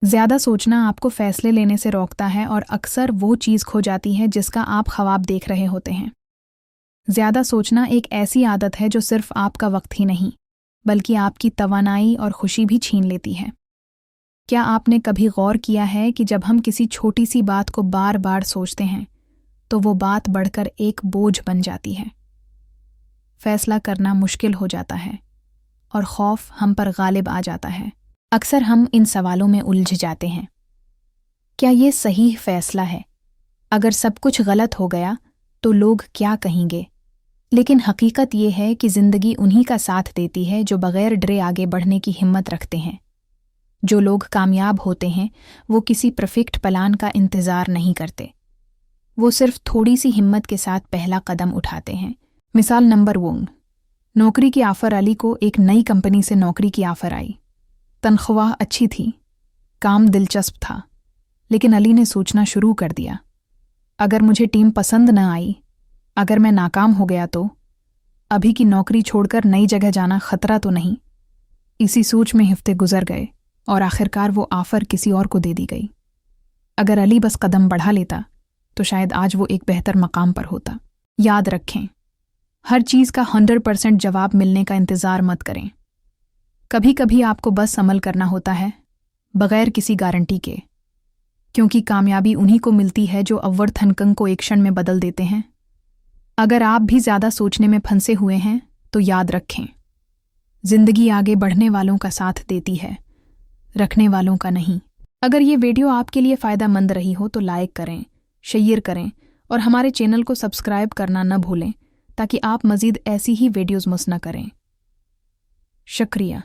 ज़्यादा सोचना आपको फैसले लेने से रोकता है और अक्सर वो चीज़ खो जाती है जिसका आप ख्वाब देख रहे होते हैं। ज़्यादा सोचना एक ऐसी आदत है जो सिर्फ आपका वक्त ही नहीं, बल्कि आपकी तवानाई और खुशी भी छीन लेती है। क्या आपने कभी गौर किया है कि जब हम किसी छोटी सी बात को बार बार सोचते हैं, तो वो बात बढ़कर एक बोझ बन जाती है। फैसला करना मुश्किल हो जाता है और खौफ हम पर गालिब आ जाता है। अक्सर हम इन सवालों में उलझ जाते हैं। क्या ये सही फैसला है? अगर सब कुछ गलत हो गया तो लोग क्या कहेंगे? लेकिन हकीकत ये है कि ज़िंदगी उन्हीं का साथ देती है जो बग़ैर डरे आगे बढ़ने की हिम्मत रखते हैं। जो लोग कामयाब होते हैं वो किसी परफेक्ट प्लान का इंतज़ार नहीं करते। वो सिर्फ थोड़ी सी हिम्मत के साथ पहला कदम उठाते हैं। मिसाल नंबर 1। नौकरी की ऑफ़र। अली को एक नई कंपनी से नौकरी की ऑफ़र आई। तनख्वाह अच्छी थी, काम दिलचस्प था, लेकिन अली ने सोचना शुरू कर दिया, अगर मुझे टीम पसंद न आई, अगर मैं नाकाम हो गया तो अभी की नौकरी छोड़कर नई जगह जाना खतरा तो नहीं। इसी सोच में हफ्ते गुजर गए और आखिरकार वो ऑफ़र किसी और को दे दी गई। अगर अली बस कदम बढ़ा लेता तो शायद आज वो एक बेहतर मकाम पर होता। याद रखें, हर चीज़ का 100% जवाब मिलने का इंतज़ार मत करें। कभी कभी आपको बस अमल करना होता है, बगैर किसी गारंटी के, क्योंकि कामयाबी उन्हीं को मिलती है जो अव्वल थनकन को एक क्षण में बदल देते हैं। अगर आप भी ज़्यादा सोचने में फंसे हुए हैं तो याद रखें, ज़िंदगी आगे बढ़ने वालों का साथ देती है, रखने वालों का नहीं। अगर ये वीडियो आपके लिए फ़ायदेमंद रही हो तो लाइक करें, शेयर करें और हमारे चैनल को सब्सक्राइब करना न भूलें, ताकि आप मज़ीद ऐसी ही वीडियोज़ मिस न करें। शुक्रिया।